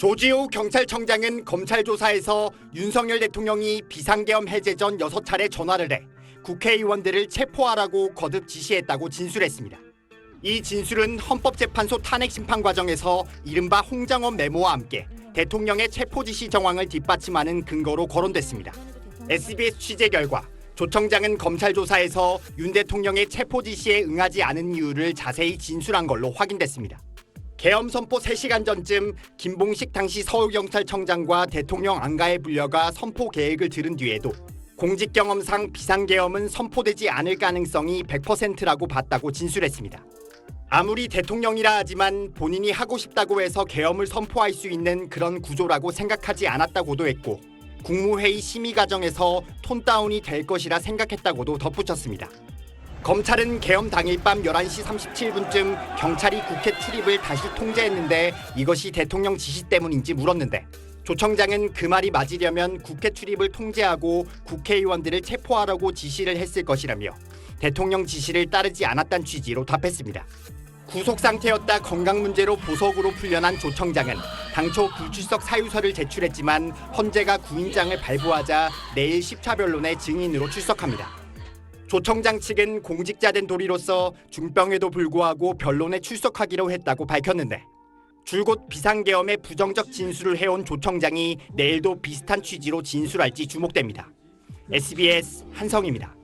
조지호 경찰청장은 검찰 조사에서 윤석열 대통령이 비상계엄 해제 전 6차례 전화를 해 국회의원들을 체포하라고 거듭 지시했다고 진술했습니다. 이 진술은 헌법재판소 탄핵심판 과정에서 이른바 홍장원 메모와 함께 대통령의 체포 지시 정황을 뒷받침하는 근거로 거론됐습니다. SBS 취재 결과 조 청장은 검찰 조사에서 윤 대통령의 체포 지시에 응하지 않은 이유를 자세히 진술한 걸로 확인됐습니다. 계엄 선포 3시간 전쯤 김봉식 당시 서울경찰청장과 대통령 안가에 불려가 선포 계획을 들은 뒤에도 공직 경험상 비상계엄은 선포되지 않을 가능성이 100%라고 봤다고 진술했습니다. 아무리 대통령이라 하지만 본인이 하고 싶다고 해서 계엄을 선포할 수 있는 그런 구조라고 생각하지 않았다고도 했고 국무회의 심의 과정에서 톤다운이 될 것이라 생각했다고도 덧붙였습니다. 검찰은 계엄 당일 밤 11시 37분쯤 경찰이 국회 출입을 다시 통제했는데 이것이 대통령 지시 때문인지 물었는데 조 청장은 그 말이 맞으려면 국회 출입을 통제하고 국회의원들을 체포하라고 지시를 했을 것이라며 대통령 지시를 따르지 않았다는 취지로 답했습니다. 구속 상태였다 건강 문제로 보석으로 풀려난 조 청장은 당초 불출석 사유서를 제출했지만 헌재가 구인장을 발부하자 내일 10차 변론에 증인으로 출석합니다. 조 청장 측은 공직자된 도리로서 중병에도 불구하고 변론에 출석하기로 했다고 밝혔는데 줄곧 비상계엄의 부정적 진술을 해온 조 청장이 내일도 비슷한 취지로 진술할지 주목됩니다. SBS 한성입니다.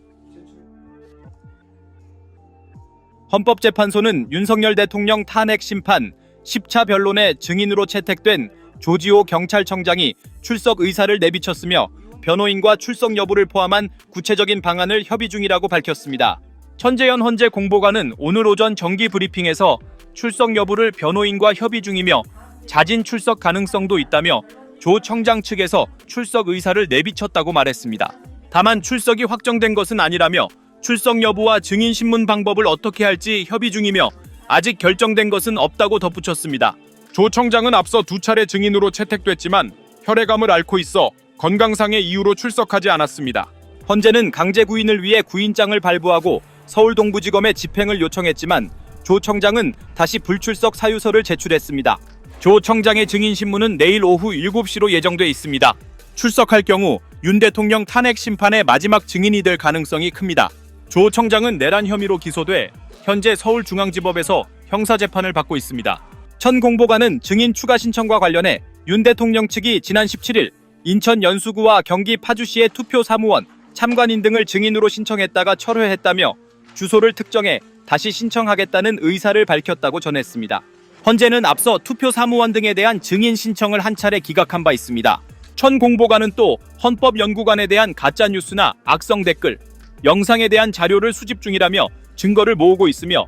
헌법재판소는 윤석열 대통령 탄핵 심판 10차 변론의 증인으로 채택된 조지호 경찰청장이 출석 의사를 내비쳤으며 변호인과 출석 여부를 포함한 구체적인 방안을 협의 중이라고 밝혔습니다. 천재현 헌재 공보관은 오늘 오전 정기 브리핑에서 출석 여부를 변호인과 협의 중이며 자진 출석 가능성도 있다며 조 청장 측에서 출석 의사를 내비쳤다고 말했습니다. 다만 출석이 확정된 것은 아니라며 출석 여부와 증인 신문 방법을 어떻게 할지 협의 중이며 아직 결정된 것은 없다고 덧붙였습니다. 조 청장은 앞서 2차례 증인으로 채택됐지만 혈액암을 앓고 있어 건강상의 이유로 출석하지 않았습니다. 헌재는 강제 구인을 위해 구인장을 발부하고 서울동부지검에 집행을 요청했지만 조 청장은 다시 불출석 사유서를 제출했습니다. 조 청장의 증인 신문은 내일 오후 7시로 예정돼 있습니다. 출석할 경우 윤 대통령 탄핵 심판의 마지막 증인이 될 가능성이 큽니다. 조 청장은 내란 혐의로 기소돼 현재 서울중앙지법에서 형사재판을 받고 있습니다. 천 공보관은 증인 추가 신청과 관련해 윤 대통령 측이 지난 17일 인천 연수구와 경기 파주시의 투표 사무원, 참관인 등을 증인으로 신청했다가 철회했다며 주소를 특정해 다시 신청하겠다는 의사를 밝혔다고 전했습니다. 헌재는 앞서 투표 사무원 등에 대한 증인 신청을 한 차례 기각한 바 있습니다. 천 공보관은 또 헌법연구관에 대한 가짜뉴스나 악성 댓글, 영상에 대한 자료를 수집 중이라며 증거를 모으고 있으며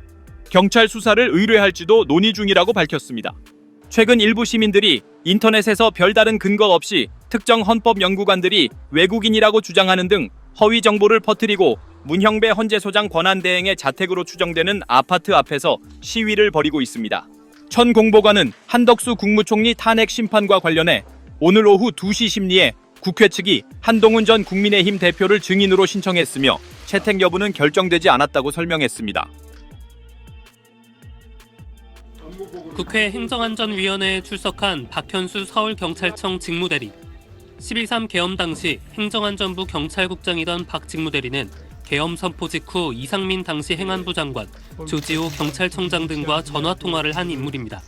경찰 수사를 의뢰할지도 논의 중이라고 밝혔습니다. 최근 일부 시민들이 인터넷에서 별다른 근거 없이 특정 헌법연구관들이 외국인이라고 주장하는 등 허위 정보를 퍼뜨리고 문형배 헌재소장 권한대행의 자택으로 추정되는 아파트 앞에서 시위를 벌이고 있습니다. 천 공보관은 한덕수 국무총리 탄핵 심판과 관련해 오늘 오후 2시 심리에 국회 측이 한동훈 전 국민의힘 대표를 증인으로 신청했으며 채택 여부는 결정되지 않았다고 설명했습니다. 국회 행정안전위원회에 출석한 박현수 서울경찰청 직무대리. 11.3 계엄 당시 행정안전부 경찰국장이던 박 직무대리는 계엄 선포 직후 이상민 당시 행안부 장관, 조지호 경찰청장 등과 전화통화를 한 인물입니다.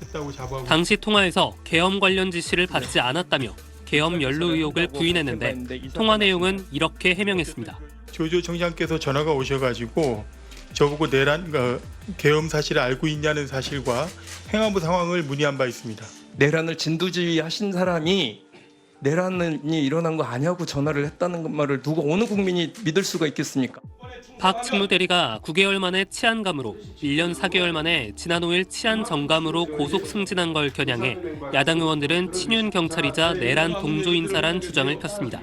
당시 통화에서 계엄 관련 지시를 받지 않았다며 계엄 연루 의혹을 부인했는데 통화 내용은 이렇게 해명했습니다. 조지호 청장께서 전화가 오셔가지고 저보고 계엄 사실을 알고 있냐는 사실과 행안부 상황을 문의한 바 있습니다. 내란을 진두지휘하신 사람이 내란이 일어난 거 아니냐고 전화를 했다는 말을 누가 어느 국민이 믿을 수가 있겠습니까? 박 직무대리가 9개월 만에 치안감으로 1년 4개월 만에 지난 5일 치안 정감으로 고속 승진한 걸 겨냥해 야당 의원들은 친윤 경찰이자 내란 동조 인사란 주장을 폈습니다.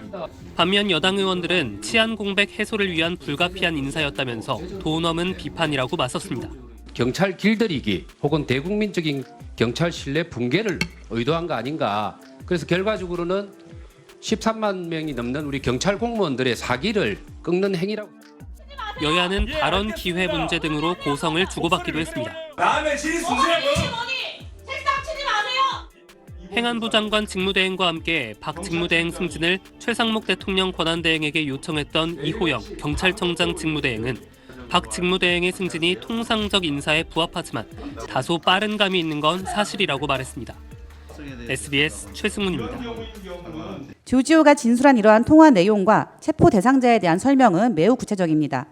반면 여당 의원들은 치안 공백 해소를 위한 불가피한 인사였다면서 도 넘은 비판이라고 맞섰습니다. 경찰 길들이기 혹은 대국민적인 경찰 신뢰 붕괴를 의도한 거 아닌가. 그래서 결과적으로는 13만 명이 넘는 우리 경찰 공무원들의 사기를 꺾는 행위라고. 여야는 발언 기회 문제 등으로 고성을 주고받기도 했습니다. 다음에 질의 순서고 책상 치지 마세요. 행안부 장관 직무대행과 함께 박 직무대행 승진을 최상목 대통령 권한대행에게 요청했던 이호영 경찰청장 직무대행은 박 직무대행의 승진이 통상적 인사에 부합하지만 다소 빠른 감이 있는 건 사실이라고 말했습니다. SBS 최승훈입니다. 조지호가 진술한 이러한 통화 내용과 체포 대상자에 대한 설명은 매우 구체적입니다.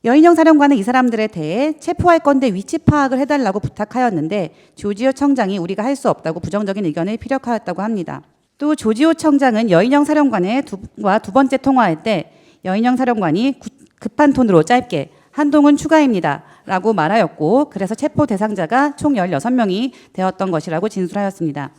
여인영 사령관은 이 사람들에 대해 체포할 건데 위치 파악을 해달라고 부탁하였는데 조지호 청장이 우리가 할 수 없다고 부정적인 의견을 피력하였다고 합니다. 또 조지호 청장은 여인영 사령관과 두 번째 통화할 때 여인영 사령관이 급한 톤으로 짧게 한동훈 추가입니다 라고 말하였고 그래서 체포 대상자가 총 16명이 되었던 것이라고 진술하였습니다.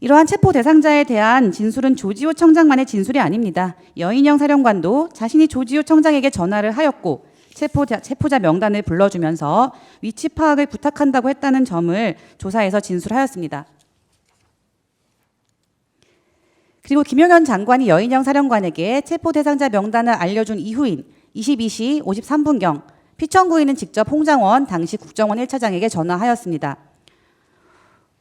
이러한 체포 대상자에 대한 진술은 조지호 청장만의 진술이 아닙니다. 여인영 사령관도 자신이 조지호 청장에게 전화를 하였고 체포자 명단을 불러주면서 위치 파악을 부탁한다고 했다는 점을 조사에서 진술하였습니다. 그리고 김용현 장관이 여인영 사령관에게 체포 대상자 명단을 알려준 이후인 22시 53분경 피청구인은 직접 홍장원 당시 국정원 1차장에게 전화하였습니다.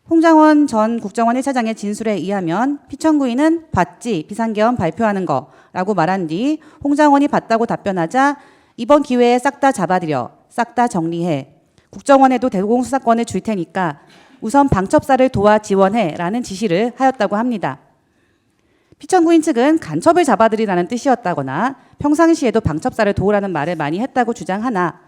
홍장원 전 국정원 1차장의 진술에 의하면 피청구인은 봤지 비상계엄 발표하는 거라고 말한 뒤 홍장원이 봤다고 답변하자 이번 기회에 싹 다 잡아들여 싹 다 정리해 국정원에도 대공수사권을 줄 테니까 우선 방첩사를 도와 지원해 라는 지시를 하였다고 합니다. 피청구인 측은 간첩을 잡아들이라는 뜻이었다거나 평상시에도 방첩사를 도우라는 말을 많이 했다고 주장하나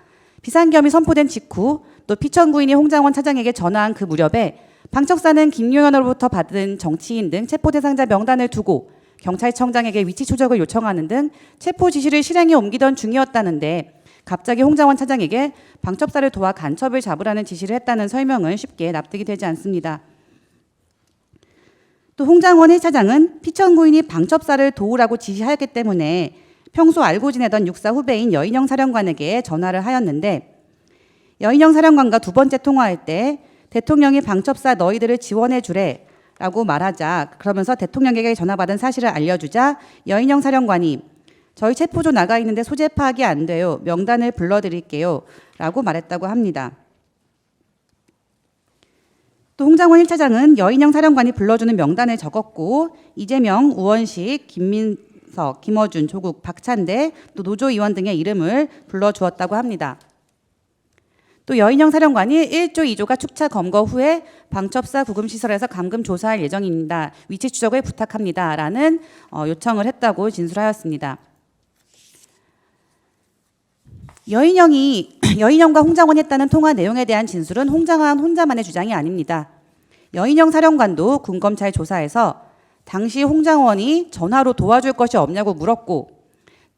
비상계엄이 선포된 직후 또 피청구인이 홍장원 차장에게 전화한 그 무렵에 방첩사는 김용현으로부터 받은 정치인 등 체포 대상자 명단을 두고 경찰청장에게 위치 추적을 요청하는 등 체포 지시를 실행에 옮기던 중이었다는데 갑자기 홍장원 차장에게 방첩사를 도와 간첩을 잡으라는 지시를 했다는 설명은 쉽게 납득이 되지 않습니다. 또 홍장원 1차장은 피청구인이 방첩사를 도우라고 지시하였기 때문에 평소 알고 지내던 육사 후배인 여인영 사령관에게 전화를 하였는데 여인영 사령관과 두 번째 통화할 때 대통령이 방첩사 너희들을 지원해 주래 라고 말하자 그러면서 대통령에게 전화받은 사실을 알려주자 여인영 사령관이 저희 체포조 나가 있는데 소재 파악이 안 돼요. 명단을 불러드릴게요 라고 말했다고 합니다. 또 홍장원 1차장은 여인영 사령관이 불러주는 명단을 적었고 이재명, 우원식, 김민석, 김어준, 조국, 박찬대, 또 노조 의원 등의 이름을 불러주었다고 합니다. 또 여인영 사령관이 1조, 2조가 축차 검거 후에 방첩사 구금시설에서 감금 조사할 예정입니다. 위치 추적을 부탁합니다. 라는 요청을 했다고 진술하였습니다. 여인영과 홍장원이 했다는 통화 내용에 대한 진술은 홍장원 혼자만의 주장이 아닙니다. 여인영 사령관도 군검찰 조사에서 당시 홍장원이 전화로 도와줄 것이 없냐고 물었고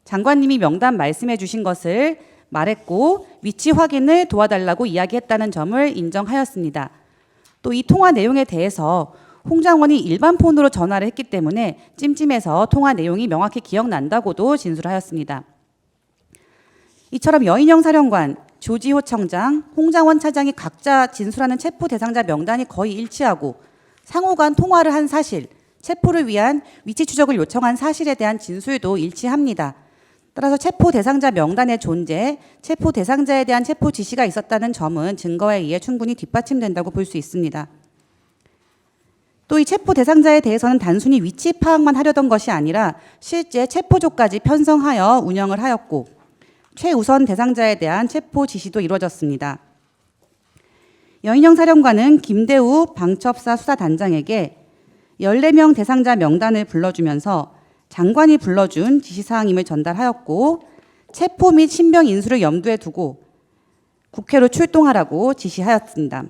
장관님이 명단 말씀해 주신 것을 말했고 위치 확인을 도와달라고 이야기했다는 점을 인정하였습니다. 또 이 통화 내용에 대해서 홍장원이 일반 폰으로 전화를 했기 때문에 찜찜해서 통화 내용이 명확히 기억난다고도 진술하였습니다. 이처럼 여인영 사령관, 조지호 청장, 홍장원 차장이 각자 진술하는 체포 대상자 명단이 거의 일치하고 상호간 통화를 한 사실, 체포를 위한 위치 추적을 요청한 사실에 대한 진술도 일치합니다. 따라서 체포 대상자 명단의 존재, 체포 대상자에 대한 체포 지시가 있었다는 점은 증거에 의해 충분히 뒷받침된다고 볼 수 있습니다. 또 이 체포 대상자에 대해서는 단순히 위치 파악만 하려던 것이 아니라 실제 체포조까지 편성하여 운영을 하였고 최우선 대상자에 대한 체포 지시도 이루어졌습니다. 여인영 사령관은 김대우 방첩사 수사단장에게 14명 대상자 명단을 불러주면서 장관이 불러준 지시사항임을 전달하였고 체포 및 신병 인수를 염두에 두고 국회로 출동하라고 지시하였습니다.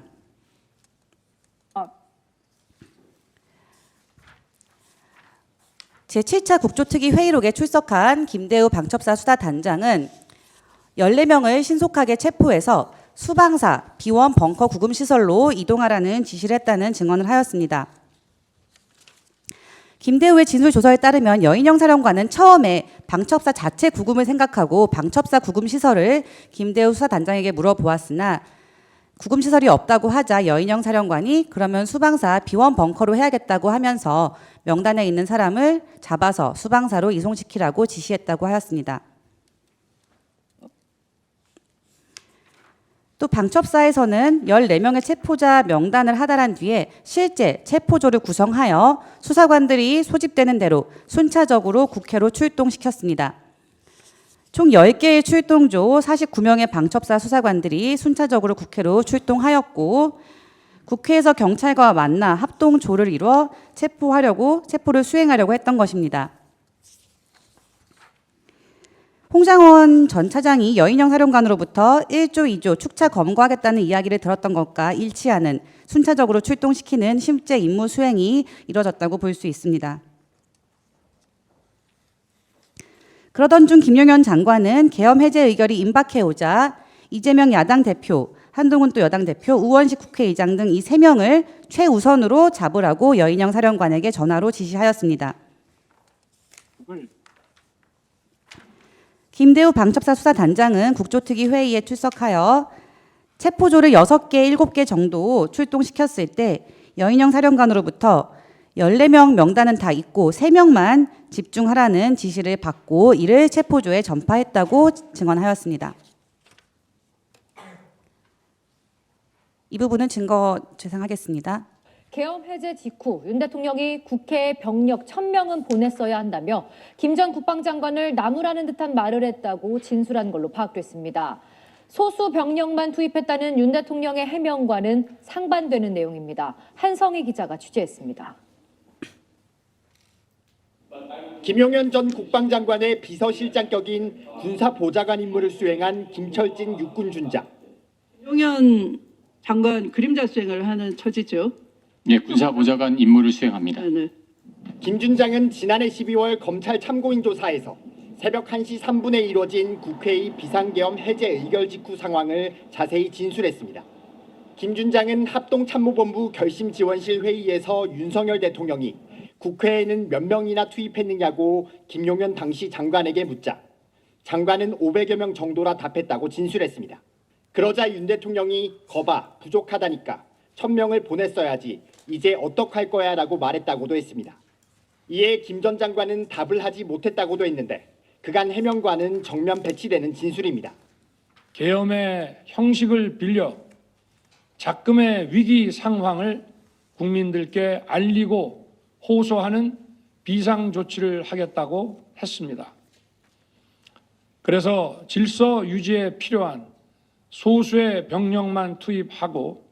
제7차 국조특위 회의록에 출석한 김대우 방첩사 수사단장은 14명을 신속하게 체포해서 수방사, 비원 벙커 구금시설로 이동하라는 지시를 했다는 증언을 하였습니다. 김대우의 진술 조서에 따르면 여인영 사령관은 처음에 방첩사 자체 구금을 생각하고 방첩사 구금시설을 김대우 수사단장에게 물어보았으나 구금시설이 없다고 하자 여인영 사령관이 그러면 수방사 비원 벙커로 해야겠다고 하면서 명단에 있는 사람을 잡아서 수방사로 이송시키라고 지시했다고 하였습니다. 또 방첩사에서는 14명의 체포자 명단을 하달한 뒤에 실제 체포조를 구성하여 수사관들이 소집되는 대로 순차적으로 국회로 출동시켰습니다. 총 10개의 출동조 49명의 방첩사 수사관들이 순차적으로 국회로 출동하였고 국회에서 경찰과 만나 합동조를 이루어 체포를 수행하려고 했던 것입니다. 홍장원 전 차장이 여인영 사령관으로부터 1조, 2조 축차 검거하겠다는 이야기를 들었던 것과 일치하는 순차적으로 출동시키는 실제 임무 수행이 이뤄졌다고 볼 수 있습니다. 그러던 중 김용현 장관은 계엄 해제 의결이 임박해오자 이재명 야당 대표, 한동훈 또 여당 대표, 우원식 국회의장 등 이 3명을 최우선으로 잡으라고 여인영 사령관에게 전화로 지시하였습니다. 김대우 방첩사 수사단장은 국조특위 회의에 출석하여 체포조를 6개, 7개 정도 출동시켰을 때 여인영 사령관으로부터 14명 명단은 다 있고 3명만 집중하라는 지시를 받고 이를 체포조에 전파했다고 증언하였습니다. 이 부분은 증거 제상하겠습니다. 계엄 해제 직후 윤 대통령이 국회에 병력 1000명은 보냈어야 한다며 김 전 국방장관을 나무라는 듯한 말을 했다고 진술한 걸로 파악됐습니다. 소수 병력만 투입했다는 윤 대통령의 해명과는 상반되는 내용입니다. 한성희 기자가 취재했습니다. 김용현 전 국방장관의 비서실장격인 군사보좌관 임무를 수행한 김철진 육군준장. 김용현 장관 그림자 수행을 하는 처지죠. 예, 군사보좌관 임무를 수행합니다. 네. 김 준장은 지난해 12월 검찰 참고인 조사에서 새벽 1시 3분에 이루어진 국회의 비상계엄 해제 의결 직후 상황을 자세히 진술했습니다. 김 준장은 합동참모본부 결심지원실 회의에서 윤석열 대통령이 국회에는 몇 명이나 투입했느냐고 김용현 당시 장관에게 묻자 장관은 500여 명 정도라 답했다고 진술했습니다. 그러자 윤 대통령이 거봐 부족하다니까 1000명을 보냈어야지 이제 어떡할 거야 라고 말했다고도 했습니다. 이에 김 전 장관은 답을 하지 못했다고도 했는데 그간 해명과는 정면 배치되는 진술입니다. 계엄의 형식을 빌려 작금의 위기 상황을 국민들께 알리고 호소하는 비상조치를 하겠다고 했습니다. 그래서 질서 유지에 필요한 소수의 병력만 투입하고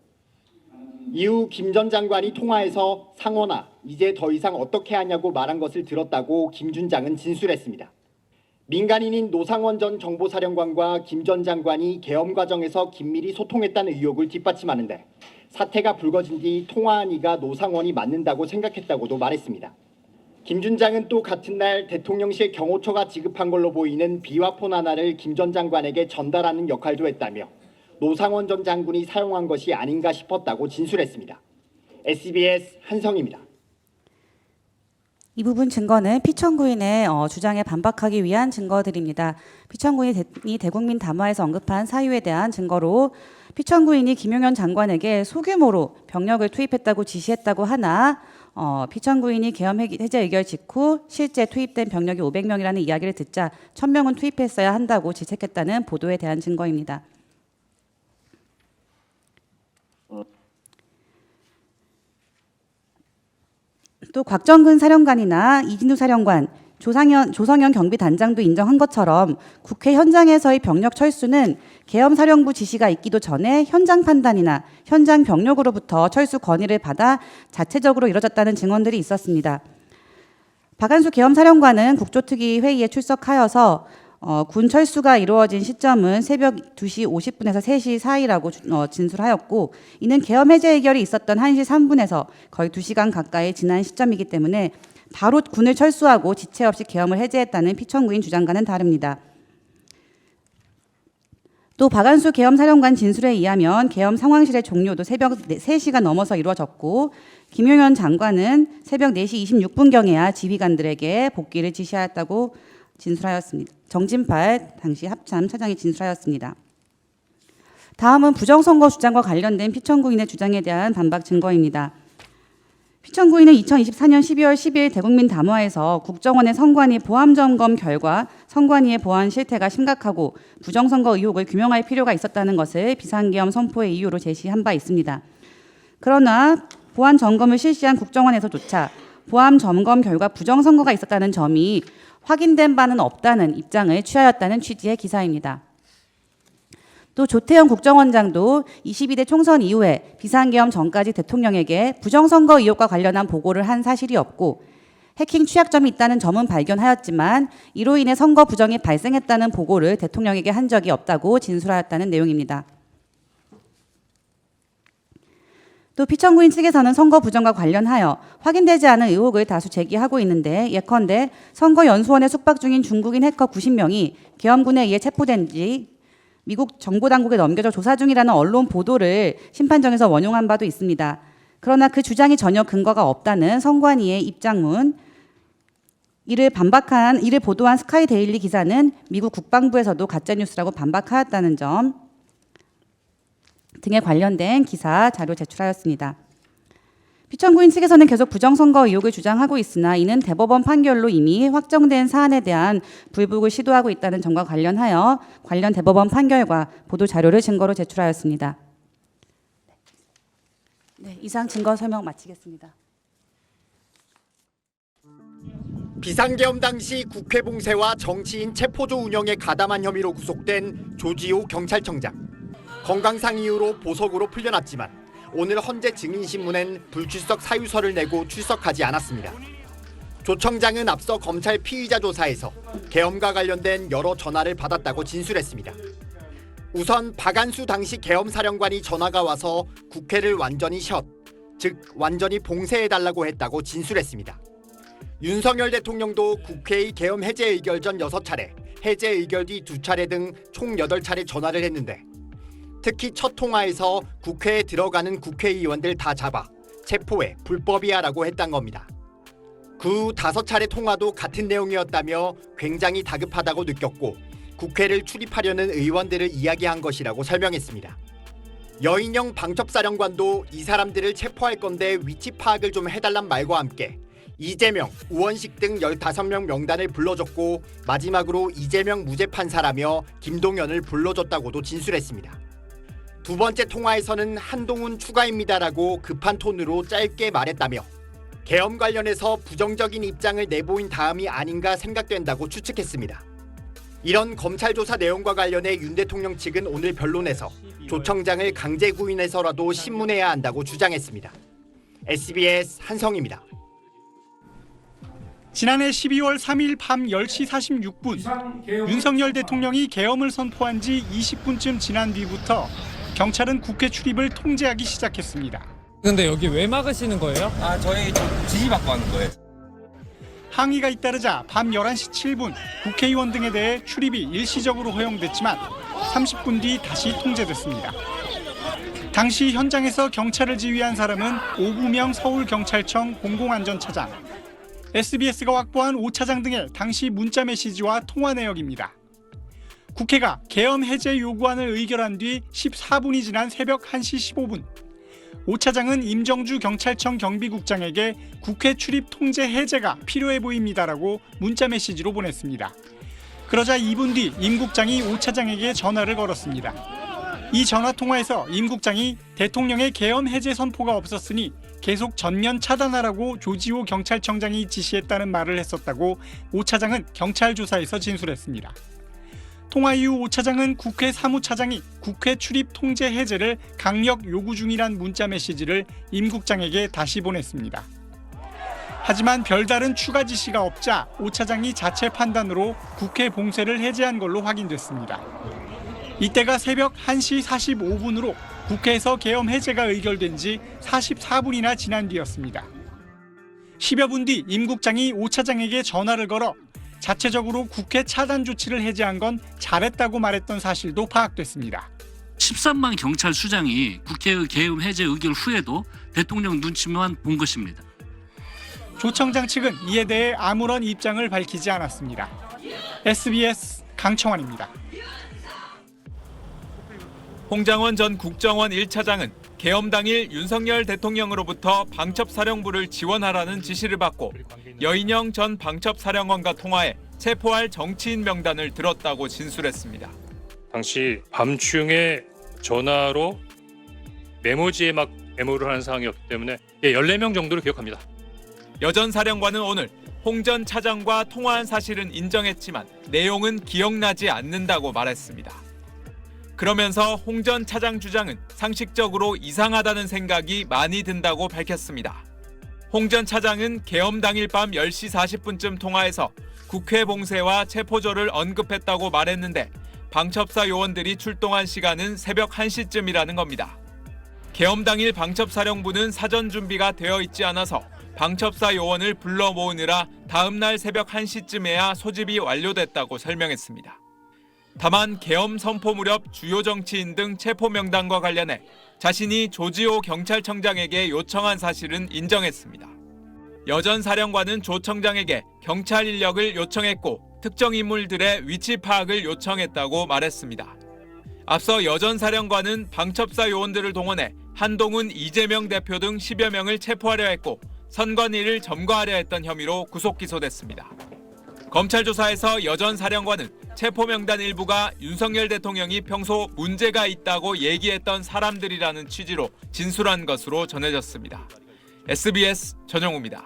이후 김 전 장관이 통화에서 상원아 이제 더 이상 어떻게 하냐고 말한 것을 들었다고 김 준장은 진술했습니다. 민간인인 노상원 전 정보사령관과 김 전 장관이 계엄 과정에서 긴밀히 소통했다는 의혹을 뒷받침하는데 사태가 불거진 뒤 통화한 이가 노상원이 맞는다고 생각했다고도 말했습니다. 김 준장은 또 같은 날 대통령실 경호처가 지급한 걸로 보이는 비화폰 하나를 김 전 장관에게 전달하는 역할도 했다며 노상원 전 장군이 사용한 것이 아닌가 싶었다고 진술했습니다. SBS 한성입니다. 이 부분 증거는 피청구인의 주장에 반박하기 위한 증거들입니다. 피청구인이 대국민 담화에서 언급한 사유에 대한 증거로 피청구인이 김용현 장관에게 소규모로 병력을 투입했다고 지시했다고 하나 피청구인이 계엄 해제 의결 직후 실제 투입된 병력이 500명이라는 이야기를 듣자 1000명은 투입했어야 한다고 질책했다는 보도에 대한 증거입니다. 또 곽정근 사령관이나 이진우 사령관, 조성현 경비단장도 인정한 것처럼 국회 현장에서의 병력 철수는 계엄사령부 지시가 있기도 전에 현장 판단이나 현장 병력으로부터 철수 건의를 받아 자체적으로 이뤄졌다는 증언들이 있었습니다. 박한수 계엄사령관은 국조특위 회의에 출석하여서 군 철수가 이루어진 시점은 새벽 2시 50분에서 3시 사이라고 진술하였고 이는 계엄 해제 의결이 있었던 1시 3분에서 거의 2시간 가까이 지난 시점이기 때문에 바로 군을 철수하고 지체 없이 계엄을 해제했다는 피청구인 주장과는 다릅니다. 또 박한수 계엄사령관 진술에 의하면 계엄 상황실의 종료도 새벽 3시가 넘어서 이루어졌고 김용현 장관은 새벽 4시 26분경에야 지휘관들에게 복귀를 지시하였다고 진술하였습니다. 정진팔 당시 합참 차장이 진술하였습니다. 다음은 부정선거 주장과 관련된 피청구인의 주장에 대한 반박 증거입니다. 피천구인은 2024년 12월 10일 대국민 담화에서 국정원의 선관위 보안 점검 결과 선관위의 보안 실태가 심각하고 부정선거 의혹을 규명할 필요가 있었다는 것을 비상계엄 선포의 이유로 제시한 바 있습니다. 그러나 보안 점검을 실시한 국정원에서조차 보안 점검 결과 부정선거가 있었다는 점이 확인된 바는 없다는 입장을 취하였다는 취지의 기사입니다. 또 조태현 국정원장도 22대 총선 이후에 비상계엄 전까지 대통령에게 부정선거 의혹과 관련한 보고를 한 사실이 없고 해킹 취약점이 있다는 점은 발견하였지만 이로 인해 선거 부정이 발생했다는 보고를 대통령에게 한 적이 없다고 진술하였다는 내용입니다. 또 피천구인 측에서는 선거 부정과 관련하여 확인되지 않은 의혹을 다수 제기하고 있는데 예컨대 선거연수원에 숙박 중인 중국인 해커 90명이 계엄군에 의해 체포된 뒤 미국 정보당국에 넘겨져 조사 중이라는 언론 보도를 심판정에서 원용한 바도 있습니다. 그러나 그 주장이 전혀 근거가 없다는 선관위의 입장문, 이를 보도한 스카이데일리 기사는 미국 국방부에서도 가짜뉴스라고 반박하였다는 점 등에 관련된 기사 자료 제출하였습니다. 피천구인 측에서는 계속 부정선거 의혹을 주장하고 있으나 이는 대법원 판결로 이미 확정된 사안에 대한 불복을 시도하고 있다는 점과 관련하여 관련 대법원 판결과 보도 자료를 증거로 제출하였습니다. 네, 이상 증거 설명 마치겠습니다. 비상계엄 당시 국회 봉쇄와 정치인 체포조 운영에 가담한 혐의로 구속된 조지호 경찰청장. 건강상 이유로 보석으로 풀려났지만 오늘 헌재 증인신문엔 불출석 사유서를 내고 출석하지 않았습니다. 조 청장은 앞서 검찰 피의자 조사에서 계엄과 관련된 여러 전화를 받았다고 진술했습니다. 우선 박안수 당시 계엄사령관이 전화가 와서 국회를 완전히 즉 완전히 봉쇄해달라고 했다고 진술했습니다. 윤석열 대통령도 국회의 계엄 해제 의결 전 6차례, 해제 의결 뒤 2차례 등 총 8차례 전화를 했는데 특히 첫 통화에서 국회에 들어가는 국회의원들 다 잡아 체포해 불법이야라고 했단 겁니다. 그 후 5차례 통화도 같은 내용이었다며 굉장히 다급하다고 느꼈고 국회를 출입하려는 의원들을 이야기한 것이라고 설명했습니다. 여인영 방첩사령관도 이 사람들을 체포할 건데 위치 파악을 좀 해달란 말과 함께 이재명, 우원식 등 15명 명단을 불러줬고 마지막으로 이재명 무죄 판사라며 김동연을 불러줬다고도 진술했습니다. 두 번째 통화에서는 한동훈 추가입니다라고 급한 톤으로 짧게 말했다며 계엄 관련해서 부정적인 입장을 내보인 다음이 아닌가 생각된다고 추측했습니다. 이런 검찰 조사 내용과 관련해 윤 대통령 측은 오늘 변론에서 조 청장을 강제 구인해서라도 신문해야 한다고 주장했습니다. SBS 한성입니다. 지난해 12월 3일 밤 10시 46분 윤석열 대통령이 계엄을 선포한 지 20분쯤 지난 뒤부터 경찰은 국회 출입을 통제하기 시작했습니다. 근데 여기 왜 막으시는 거예요? 저희 지시받고 하는 거예요. 항의가 잇따르자 밤 11시 7분 국회의원 등에 대해 출입이 일시적으로 허용됐지만 30분 뒤 다시 통제됐습니다. 당시 현장에서 경찰을 지휘한 사람은 오구명 서울경찰청 공공안전차장, SBS가 확보한 5차장 등의 당시 문자 메시지와 통화 내역입니다. 국회가 계엄 해제 요구안을 의결한 뒤 14분이 지난 새벽 1시 15분 5차장은 임정주 경찰청 경비국장에게 국회 출입 통제 해제가 필요해 보입니다라고 문자 메시지로 보냈습니다. 그러자 2분 뒤 임 국장이 5차장에게 전화를 걸었습니다. 이 전화 통화에서 임 국장이 대통령의 계엄 해제 선포가 없었으니 계속 전면 차단하라고 조지호 경찰청장이 지시했다는 말을 했었다고 5차장은 경찰 조사에서 진술했습니다. 통화 이후 5차장은 국회 사무차장이 국회 출입 통제 해제를 강력 요구 중이란 문자 메시지를 임 국장에게 다시 보냈습니다. 하지만 별다른 추가 지시가 없자 5차장이 자체 판단으로 국회 봉쇄를 해제한 걸로 확인됐습니다. 이때가 새벽 1시 45분으로 국회에서 계엄 해제가 의결된 지 44분이나 지난 뒤였습니다. 10여 분 뒤 임 국장이 5차장에게 전화를 걸어 자체적으로 국회 차단 조치를 해제한 건 잘했다고 말했던 사실도 파악됐습니다. 13만 경찰 수장이 국회의 계엄 해제 의결 후에도 대통령 눈치만 본 것입니다. 조 청장 측은 이에 대해 아무런 입장을 밝히지 않았습니다. SBS 강청환입니다. 홍장원 전 국정원 1차장은 계엄 당일 윤석열 대통령으로부터 방첩사령부를 지원하라는 지시를 받고 여인영 전 방첩사령관과 통화해 체포할 정치인 명단을 들었다고 진술했습니다. 당시 밤중에 전화로 메모지에 막 메모를 하는 상황이었기 때문에 14명 정도를 기억합니다. 여 전 사령관은 오늘 홍 전 차장과 통화한 사실은 인정했지만 내용은 기억나지 않는다고 말했습니다. 그러면서 홍 전 차장 주장은 상식적으로 이상하다는 생각이 많이 든다고 밝혔습니다. 홍 전 차장은 계엄 당일 밤 10시 40분쯤 통화해서 국회 봉쇄와 체포조를 언급했다고 말했는데 방첩사 요원들이 출동한 시간은 새벽 1시쯤이라는 겁니다. 계엄 당일 방첩사령부는 사전 준비가 되어 있지 않아서 방첩사 요원을 불러 모으느라 다음 날 새벽 1시쯤에야 소집이 완료됐다고 설명했습니다. 다만 계엄 선포 무렵 주요 정치인 등 체포 명단과 관련해 자신이 조지호 경찰청장에게 요청한 사실은 인정했습니다. 여 전 사령관은 조 청장에게 경찰 인력을 요청했고 특정 인물들의 위치 파악을 요청했다고 말했습니다. 앞서 여 전 사령관은 방첩사 요원들을 동원해 한동훈, 이재명 대표 등 10여 명을 체포하려 했고 선관위를 점거하려 했던 혐의로 구속 기소됐습니다. 검찰 조사에서 여 전 사령관은 체포 명단 일부가 윤석열 대통령이 평소 문제가 있다고 얘기했던 사람들이라는 취지로 진술한 것으로 전해졌습니다. SBS 전영우입니다.